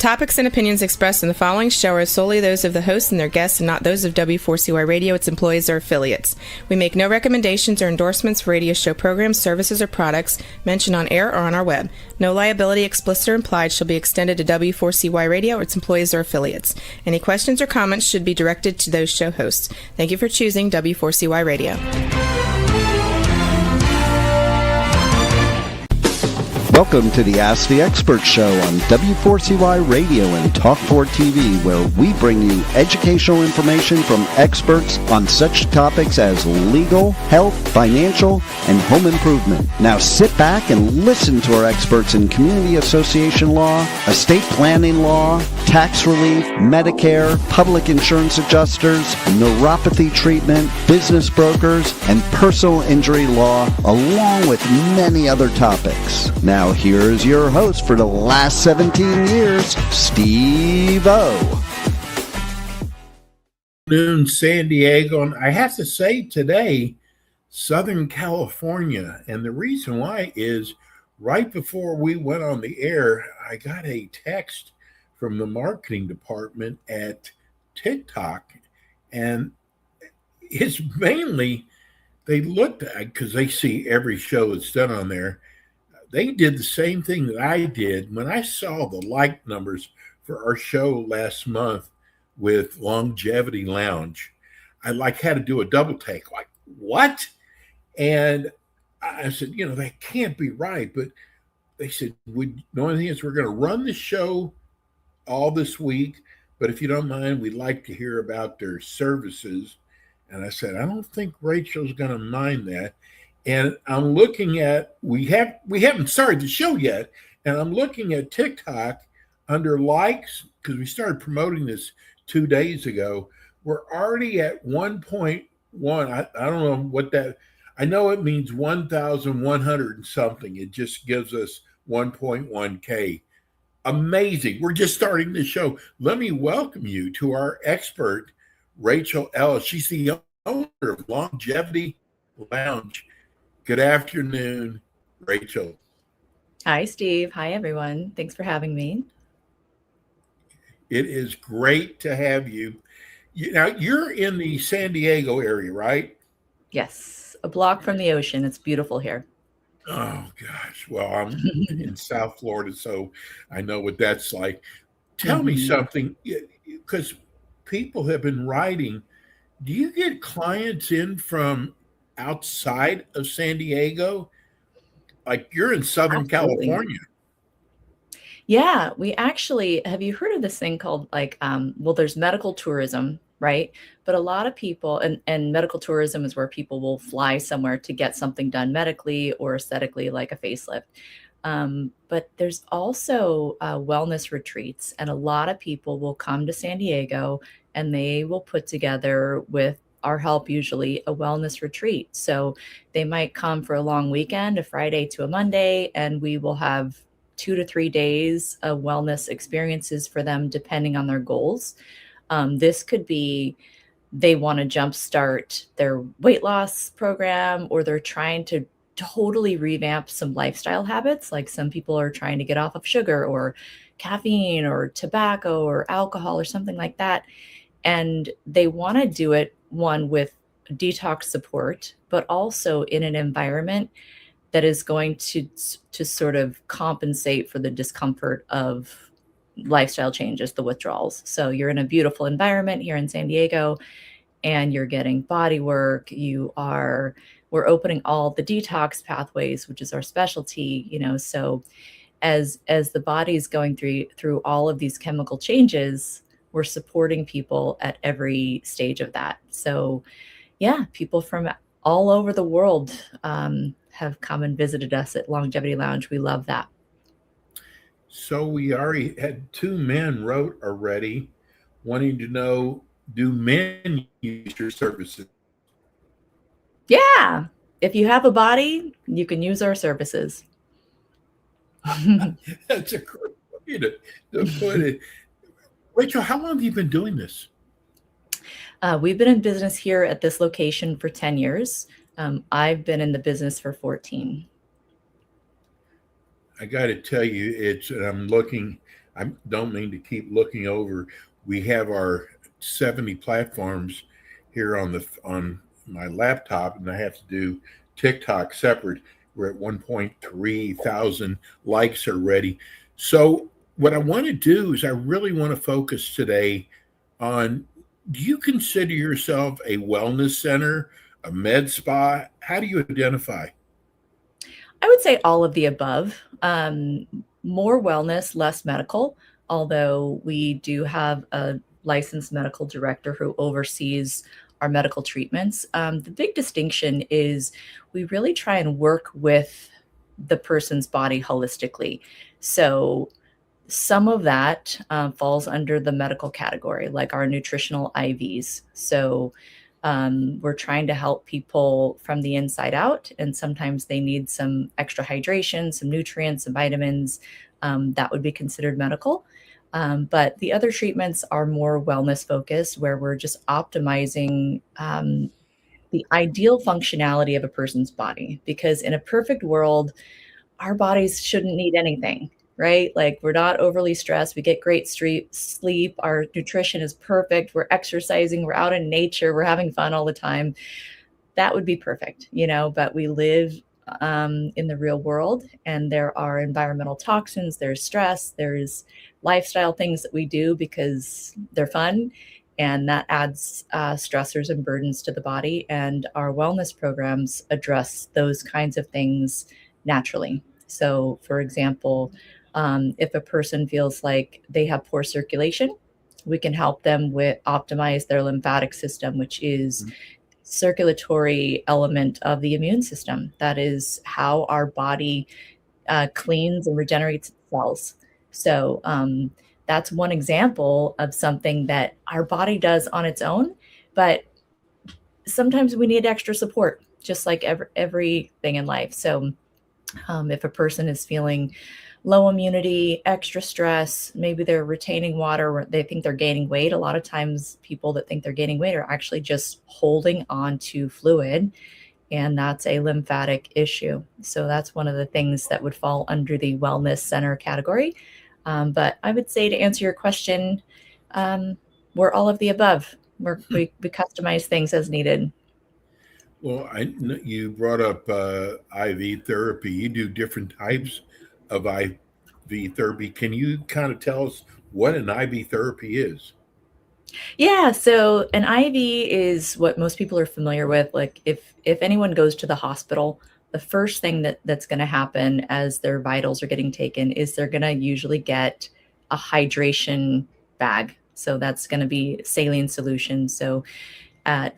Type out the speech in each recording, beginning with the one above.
topics and opinions expressed in the following show are solely those of the host and their guests and not those of W4CY Radio, its employees, or affiliates. We make no recommendations or endorsements for radio show programs, services, or products mentioned on air or on our web. No liability, explicit or implied, shall be extended to W4CY Radio or its employees or affiliates. Any questions or comments should be directed to those show hosts. Thank you for choosing W4CY Radio. Welcome to the Ask the Expert Show on W4CY Radio and Talk4 TV, where we bring you educational information from experts on such topics as legal, health, financial, and home improvement. Now sit back and listen to our experts in community association law, estate planning law, tax relief, Medicare, public insurance adjusters, neuropathy treatment, business brokers, and personal injury law, along with many other topics. Now here's your host for the last 17 years, Steve O. Noon, San Diego, and I have to say today, Southern California. And the reason why is right before we went on the air, I got a text from the marketing department at TikTok, and it's mainly they looked at, because they see every show that's done on there. They did the same thing that I did when I saw the like numbers for our show last month with Longevity Lounge. I had to do a double take, like, what? And I said, that can't be right. But they said, the only thing is we're going to run the show all this week, but if you don't mind, we'd like to hear about their services. And I said, I don't think Rachel's going to mind that. And I'm looking at, we haven't started the show yet, and I'm looking at TikTok under likes, because we started promoting this 2 days ago. We're already at 1.1. I don't know what that, I know it means 1,100 and something. It just gives us 1.1K. Amazing. We're just starting the show. Let me welcome you to our expert, Rachel Ellis. She's the owner of Longevity Lounge. Good afternoon, Rachel. Hi, Steve. Hi, everyone. Thanks for having me. It is great to have you. Now, you're in the San Diego area, right? Yes, a block from the ocean. It's beautiful here. Oh, gosh. Well, I'm in South Florida, so I know what that's like. Tell me something, because people have been writing. Do you get clients in from outside of San Diego? Like, you're in Southern Absolutely. California. Yeah, we actually, have you heard of this thing called there's medical tourism, right? But a lot of people, and medical tourism is where people will fly somewhere to get something done medically or aesthetically, like a facelift. But there's also wellness retreats, and a lot of people will come to San Diego and they will put together, with our help, usually a wellness retreat. So they might come for a long weekend, a Friday to a Monday, and we will have 2 to 3 days of wellness experiences for them, depending on their goals. This could be they want to jumpstart their weight loss program, or they're trying to totally revamp some lifestyle habits. Like some people are trying to get off of sugar or caffeine or tobacco or alcohol or something like that. And they want to do it, one, with detox support, but also in an environment that is going to sort of compensate for the discomfort of lifestyle changes, the withdrawals. So you're in a beautiful environment here in San Diego, and you're getting body work. We're opening all the detox pathways, which is our specialty, so as the body is going through all of these chemical changes, we're supporting people at every stage of that. So yeah, people from all over the world have come and visited us at Longevity Lounge. We love that. So we already had 2 men wrote already wanting to know, do men use your services? Yeah. If you have a body, you can use our services. That's a great way to put it. Rachel, how long have you been doing this? We've been in business here at this location for 10 years. I've been in the business for 14. I got to tell you, I'm looking I don't mean to keep looking over. We have our 70 platforms here on my laptop, and I have to do TikTok separate. We're at 1.3 thousand likes already. So what I want to do is I really want to focus today on, do you consider yourself a wellness center, a med spa? How do you identify? I would say all of the above. More wellness, less medical, although we do have a licensed medical director who oversees our medical treatments. The big distinction is we really try and work with the person's body holistically. So some of that falls under the medical category, like our nutritional IVs. So we're trying to help people from the inside out, and sometimes they need some extra hydration, some nutrients, some vitamins. That would be considered medical. But the other treatments are more wellness focused, where we're just optimizing the ideal functionality of a person's body. Because in a perfect world, our bodies shouldn't need anything, right? Like we're not overly stressed. We get great sleep. Our nutrition is perfect. We're exercising. We're out in nature. We're having fun all the time. That would be perfect, but we live in the real world, and there are environmental toxins, there's stress, there's lifestyle things that we do because they're fun. And that adds stressors and burdens to the body. And our wellness programs address those kinds of things naturally. So, for example, if a person feels like they have poor circulation, we can help them with optimize their lymphatic system, which is circulatory element of the immune system. That is how our body cleans and regenerates its cells. So that's one example of something that our body does on its own, but sometimes we need extra support, just like everything in life. So if a person is feeling low immunity, extra stress, maybe they're retaining water, or they think they're gaining weight. A lot of times people that think they're gaining weight are actually just holding on to fluid, and that's a lymphatic issue. So that's one of the things that would fall under the wellness center category. But I would say, to answer your question, we're all of the above. We customize things as needed. Well, you brought up IV therapy. You do different types of IV therapy. Can you kind of tell us what an IV therapy is? Yeah, so an IV is what most people are familiar with. Like if anyone goes to the hospital, the first thing that's going to happen as their vitals are getting taken is they're going to usually get a hydration bag. So that's going to be saline solution. So at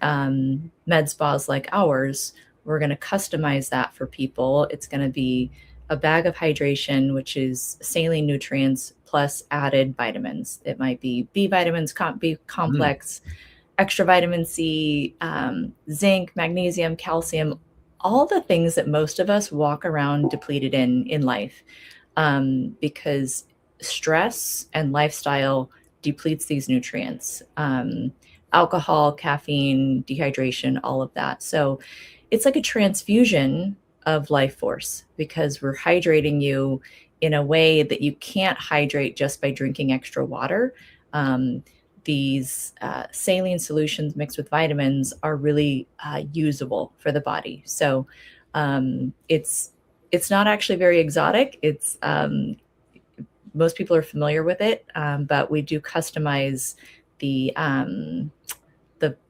med spas like ours, we're going to customize that for people. It's going to be a bag of hydration, which is saline nutrients plus added vitamins. It might be B vitamins, B complex, extra vitamin C, zinc, magnesium, calcium, all the things that most of us walk around depleted in life, because stress and lifestyle depletes these nutrients. Alcohol, caffeine, dehydration, all of that. So it's like a transfusion of life force, because we're hydrating you in a way that you can't hydrate just by drinking extra water. These saline solutions mixed with vitamins are really usable for the body. So it's not actually very exotic. It's most people are familiar with it, but we do customize the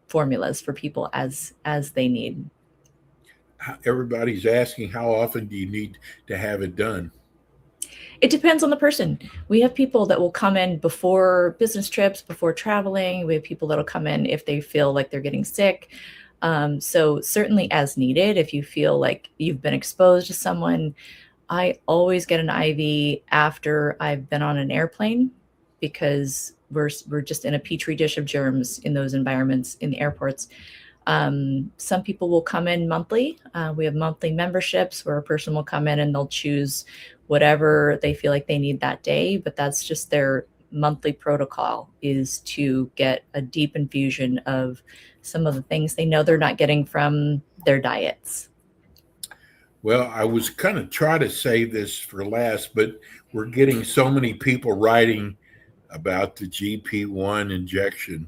formulas for people as they need. Everybody's asking, how often do you need to have it done? It depends on the person. We have people that will come in before business trips, before traveling. We have people that'll come in if they feel like they're getting sick. So certainly as needed, if you feel like you've been exposed to someone. I always get an IV after I've been on an airplane, because we're just in a petri dish of germs in those environments in the airports. Some people will come in monthly. We have monthly memberships where a person will come in and they'll choose whatever they feel like they need that day, but that's just their monthly protocol, is to get a deep infusion of some of the things they know they're not getting from their diets. Well, I was kind of try to save this for last, but we're getting so many people writing about the GP1 injection.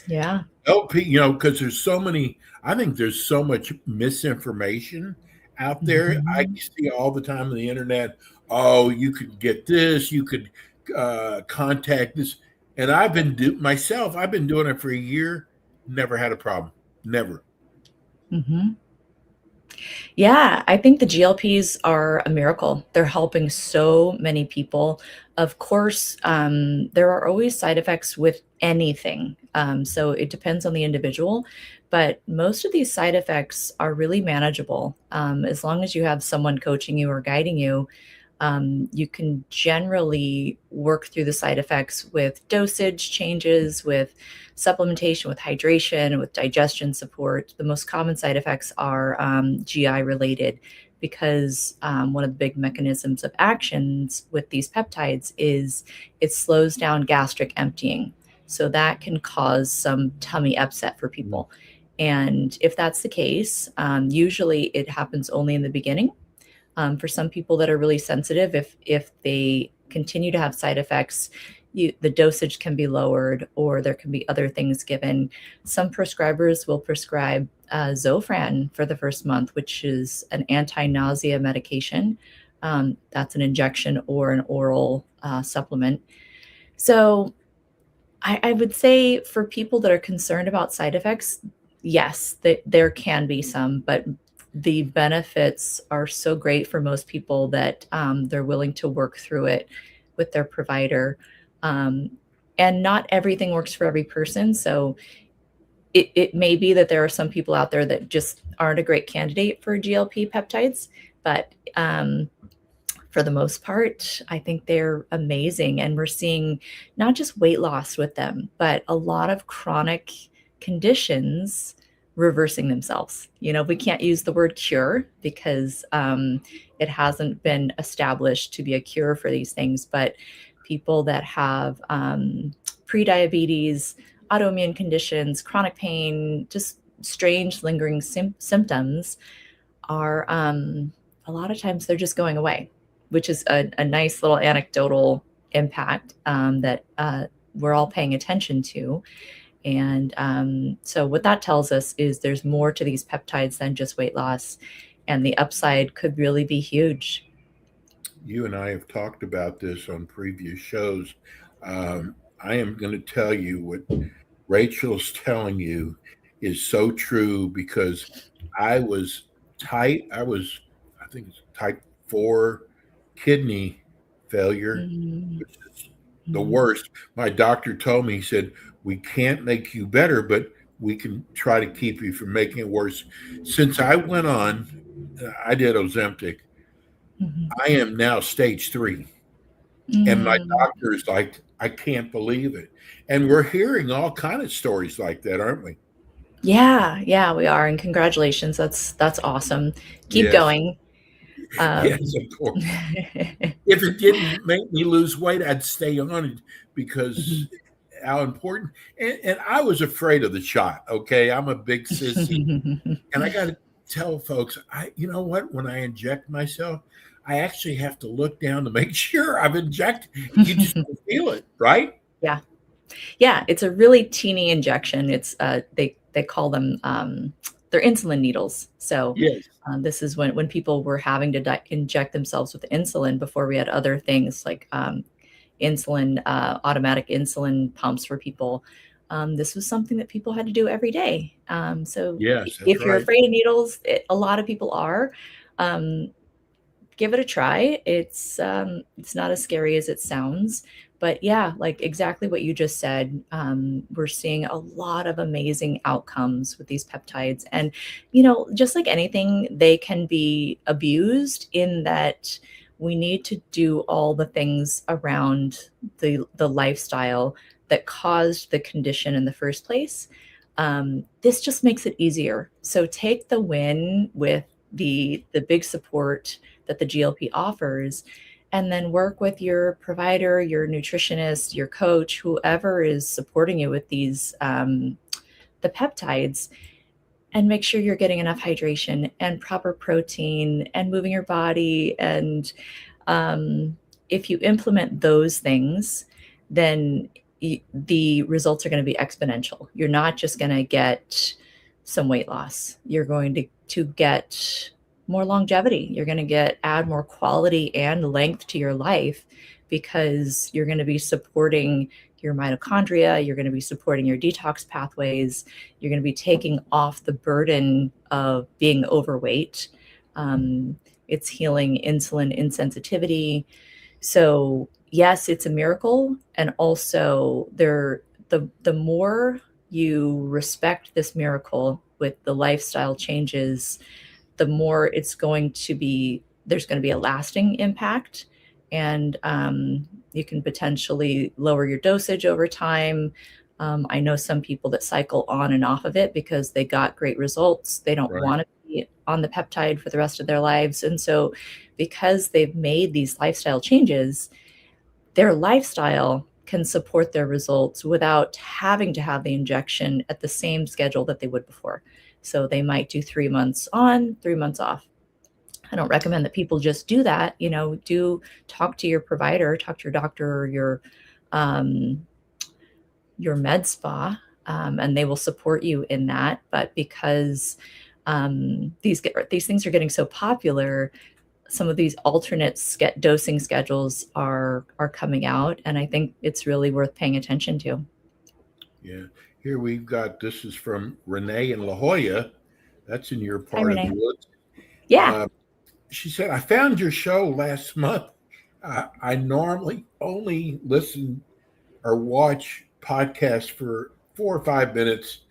Yeah. LP, because there's so many, I think there's so much misinformation out there. I Mhm. see all the time on the internet, oh, you could get this, you could contact this. And I've been doing it for a year, never had a problem. Never. Mhm. Yeah, I think the GLPs are a miracle. They're helping so many people. Of course, there are always side effects with anything. So it depends on the individual, but most of these side effects are really manageable. As long as you have someone coaching you or guiding you, you can generally work through the side effects with dosage changes, with supplementation, with hydration, with digestion support. The most common side effects are GI related because one of the big mechanisms of actions with these peptides is it slows down gastric emptying. So that can cause some tummy upset for people. And if that's the case, usually it happens only in the beginning. For some people that are really sensitive, if they continue to have side effects, the dosage can be lowered, or there can be other things given. Some prescribers will prescribe Zofran for the first month, which is an anti-nausea medication. That's an injection or an oral supplement. So I would say for people that are concerned about side effects, yes, there can be some, but the benefits are so great for most people that they're willing to work through it with their provider. Um, and not everything works for every person. So it may be that there are some people out there that just aren't a great candidate for GLP peptides, but for the most part, I think they're amazing. And we're seeing not just weight loss with them, but a lot of chronic conditions reversing themselves. We can't use the word cure because it hasn't been established to be a cure for these things, but people that have prediabetes, autoimmune conditions, chronic pain, just strange lingering symptoms are a lot of times they're just going away, which is a nice little anecdotal impact that we're all paying attention to. And so what that tells us is there's more to these peptides than just weight loss, and the upside could really be huge. You and I have talked about this on previous shows. I am going to tell you what Rachel's telling you is so true because I was I think it's type 4 kidney failure, Mhm. which is the worst. My doctor told me, he said, we can't make you better, but we can try to keep you from making it worse. Since I went on, I did Ozempic. Mhm. I am now stage 3. And my Mm. doctor is like, I can't believe it. And we're hearing all kind of stories like that, aren't we? Yeah, yeah, we are, and congratulations. That's awesome. Keep Yes. going. Yes, Um, of course. If it didn't make me lose weight, I'd stay on it because how important. And I was afraid of the shot. Okay. I'm a big sissy. And I got to tell folks, you know what? When I inject myself, I actually have to look down to make sure I've injected. You just don't feel it, right? Yeah. Yeah, it's a really teeny injection. It's they call them they're insulin needles. So Yes. this is when people were having to inject themselves with insulin before we had other things like insulin, automatic insulin pumps for people. This was something that people had to do every day. So Yes, that's if you're right. afraid of needles, a lot of people are. Um, Give it a try. It's not as scary as it sounds, but yeah, like exactly what you just said. We're seeing a lot of amazing outcomes with these peptides, and just like anything, they can be abused in that we need to do all the things around the lifestyle that caused the condition in the first place. This just makes it easier. So take the win with the big support that the GLP offers, and then work with your provider, your nutritionist, your coach, whoever is supporting you with these the peptides. and make sure you're getting enough hydration and proper protein and moving your body. And if you implement those things, then the results are going to be exponential. You're not just going to get some weight loss. You're going to get more longevity. You're going to add more quality and length to your life, because you're going to be supporting your mitochondria, you're going to be supporting your detox pathways, you're going to be taking off the burden of being overweight. It's healing insulin insensitivity. So yes, it's a miracle. And also the more you respect this miracle with the lifestyle changes, the more there's going to be a lasting impact. And you can potentially lower your dosage over time. I know some people that cycle on and off of it because they got great results. They don't want to be on the peptide for the rest of their lives. And so because they've made these lifestyle changes, their lifestyle can support their results without having to have the injection at the same schedule that they would before. So they might do 3 months on, 3 months off. I don't recommend that people just do that. Do talk to your provider, talk to your doctor or your med spa, and they will support you in that. But because these things are getting so popular, some of these alternate dosing schedules are coming out, and I think it's really worth paying attention to. Yeah. Here we've got, this is from Renee in La Jolla. That's in your part of the woods. Yeah. She said, I found your show last month. I normally only listen or watch podcasts for 4 or 5 minutes.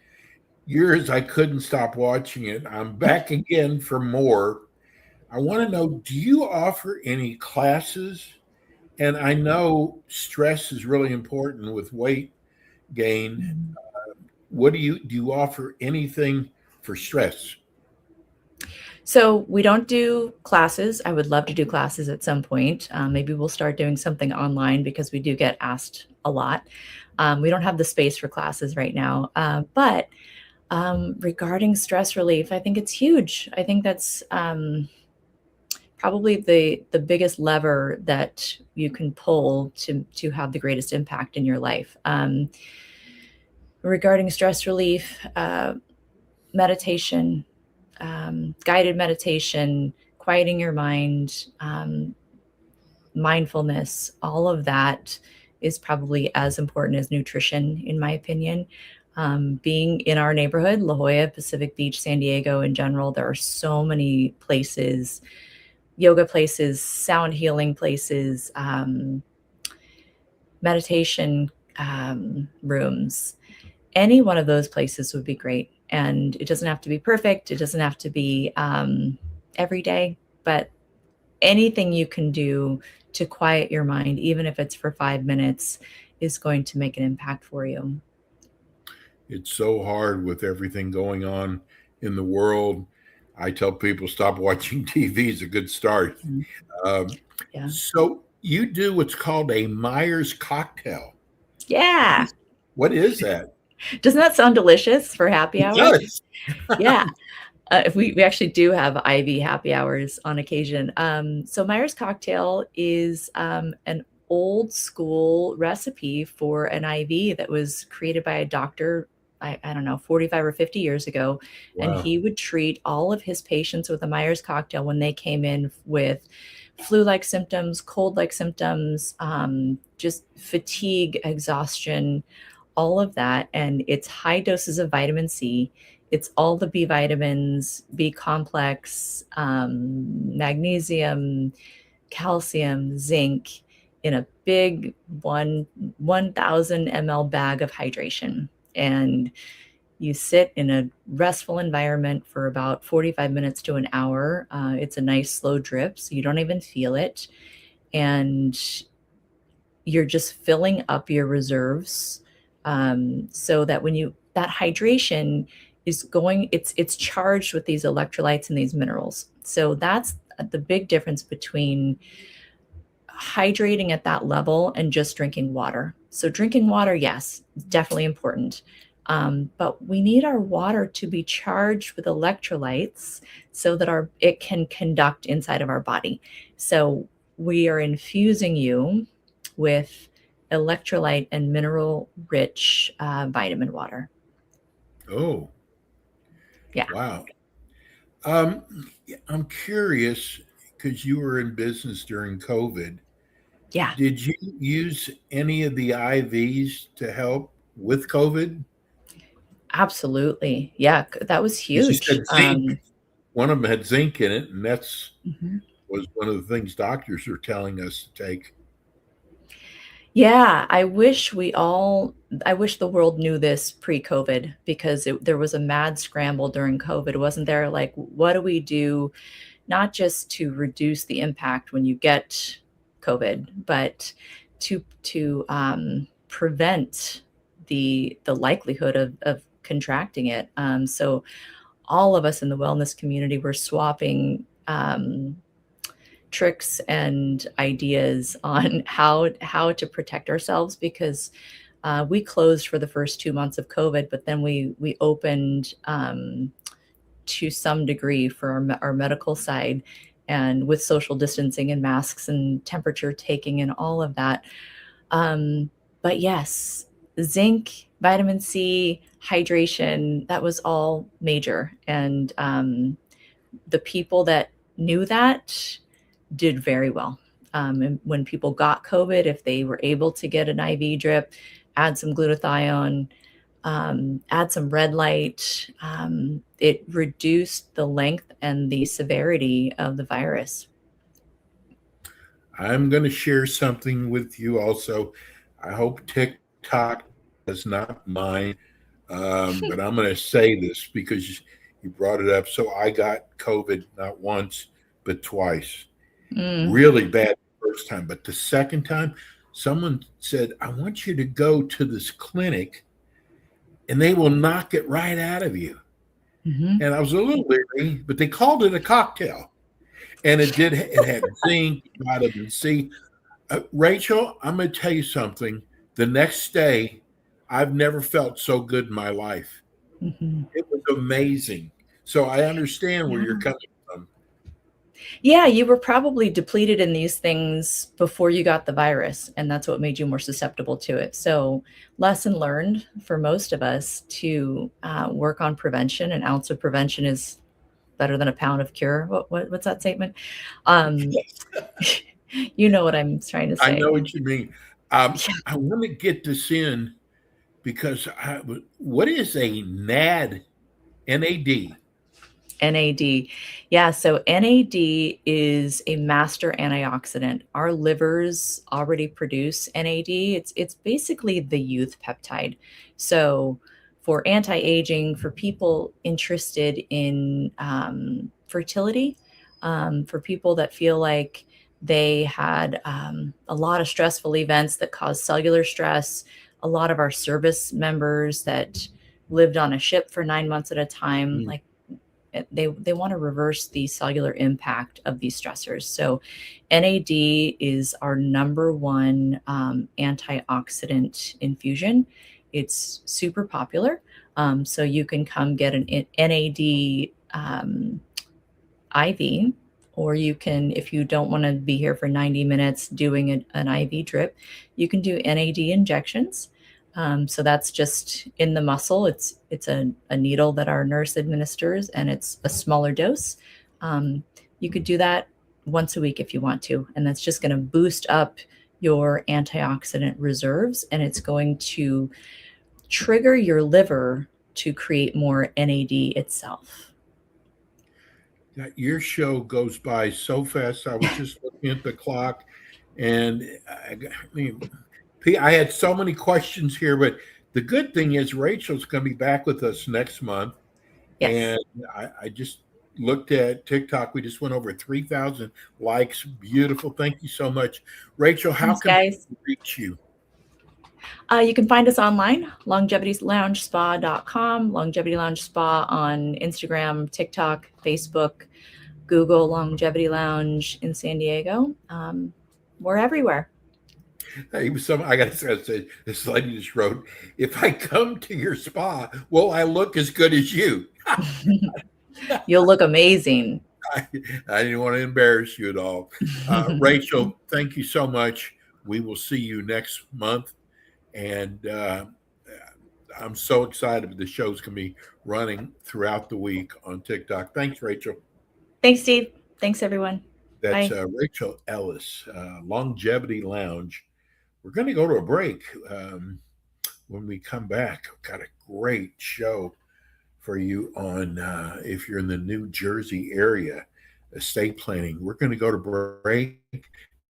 Yours, I couldn't stop watching it. I'm back again for more. I want to know, do you offer any classes? And I know stress is really important with weight gain. What do you offer anything for stress? So we don't do classes. I would love to do classes at some point. Maybe we'll start doing something online because we do get asked a lot. We don't have the space for classes right now. But regarding stress relief, I think it's huge. I think that's probably the biggest lever that you can pull to have the greatest impact in your life. Regarding stress relief, meditation, guided meditation, quieting your mind, mindfulness, all of that is probably as important as nutrition, in my opinion. Being in our neighborhood, La Jolla, Pacific Beach, San Diego in general, there are so many places, yoga places, sound healing places, meditation rooms. Any one of those places would be great. And it doesn't have to be perfect. It doesn't have to be every day, but anything you can do to quiet your mind, even if it's for 5 minutes, is going to make an impact for you. It's so hard with everything going on in the world. I tell people stop watching TV is a good start. Yeah. So you do what's called a Myers cocktail. Yeah. What is that? Doesn't that sound delicious for happy hour? It does. Yeah. If we actually do have IV happy hours on occasion. So Myers cocktail is an old school recipe for an IV that was created by a doctor, I don't know, 45 or 50 years ago. Wow. And he would treat all of his patients with a Myers cocktail when they came in with flu-like symptoms, cold-like symptoms, just fatigue, exhaustion, all of that. And it's high doses of vitamin C. It's all the B vitamins, B complex, magnesium, calcium, zinc in a big 1,000 ml bag of hydration. And you sit in a restful environment for about 45 minutes to an hour. It's a nice slow drip, so you don't even feel it. And you're just filling up your reserves, so that that hydration is it's charged with these electrolytes and these minerals. So that's the big difference between hydrating at that level and just drinking water. So drinking water, yes, definitely important. But we need our water to be charged with electrolytes so that it can conduct inside of our body. So we are infusing you with electrolyte and mineral rich vitamin water. Oh, Yeah. wow. I'm curious because you were in business during COVID. Yeah, Did you use any of the IVs to help with COVID? absolutely. Yeah, that was Because you huge. said zinc. One of them had zinc in it, and that's Mhm. was one of the things doctors are telling us to take. Yeah, I wish the world knew this pre-COVID because there was a mad scramble during COVID, wasn't there? Like, what do we do not just to reduce the impact when you get COVID, but to prevent the likelihood of contracting it. So all of us in the wellness community were swapping tricks and ideas on how to protect ourselves because we closed for the first 2 months of COVID, but then we opened to some degree for our medical side, and with social distancing and masks and temperature taking and all of that. But yes, zinc, vitamin C, hydration, that was all major. And the people that knew that did very well. And when people got COVID, if they were able to get an IV drip, add some glutathione, add some red light, it reduced the length and the severity of the virus. I'm going to share something with you also. I hope TikTok does not mind, but I'm going to say this because you brought it up. So I got COVID not once, but twice. Mm, Really bad the first time, but the second time, someone said, I want you to go to this clinic and they will knock it right out of you. mhm. And I was a little leery, but they called it a cocktail. And it had zinc, vitamin C. Rachel, I'm going to tell you something. The next day, I've never felt so good in my life. Mhm. It was amazing. So I understand where you're Yeah. coming from. Yeah, you were probably depleted in these things before you got the virus, and that's what made you more susceptible to it. So, lesson learned for most of us to work on prevention. An ounce of prevention is better than a pound of cure. What's that statement? Um, you know what I'm trying to I know say. what you mean. I want to get this in because what is a NAD? NAD. NAD. Yeah, so NAD is a master antioxidant. Our livers already produce NAD. It's basically the youth peptide. So for anti-aging, for people interested in fertility, for people that feel like they had a lot of stressful events that caused cellular stress, a lot of our service members that lived on a ship for 9 months at a time, Mm. like they want to reverse the cellular impact of these stressors. So NAD is our number one antioxidant infusion. It's super popular. So you can come get an NAD IV, or you can, if you don't want to be here for 90 minutes doing an IV drip, you can do NAD injections. So that's just in the muscle. It's a needle that our nurse administers, and it's a smaller dose. You could do that once a week if you want to, and that's just going to boost up your antioxidant reserves, and it's going to trigger your liver to create more NAD itself. Your show goes by so fast. I was just looking at the clock, and I had so many questions here. But the good thing is, Rachel's going to be back with us next month, Yes. and I just looked at TikTok. We just went over 3,000 likes. Beautiful. Thank you so much, Rachel. How Thanks, can guys. people reach you? You can find us online, longevityloungespa.com, Longevity Lounge Spa on Instagram, TikTok, Facebook, Google Longevity Lounge in San Diego. We're everywhere. I got to say, this lady just wrote, if I come to your spa, will I look as good as you? You'll look amazing. I didn't want to embarrass you at all. Rachel, thank you so much. We will see you next month. And I'm so excited. The show's going to be running throughout the week on TikTok. Thanks, Rachel. Thanks, Steve. Thanks, everyone. That's Rachel Ellis, Longevity Lounge. We're going to go to a break. When we come back, I've got a great show for you on if you're in the New Jersey area, estate planning. We're going to go to break.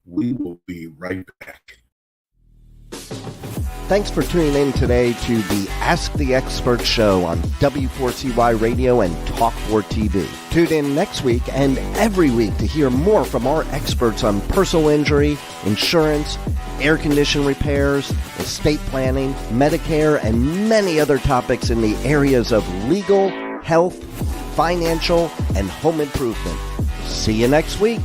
We will be right back. Thanks for tuning in today to the Ask the Expert show on W4CY Radio and Talk4 TV. Tune in next week and every week to hear more from our experts on personal injury, insurance, air condition repairs, estate planning, Medicare, and many other topics in the areas of legal, health, financial, and home improvement. See you next week.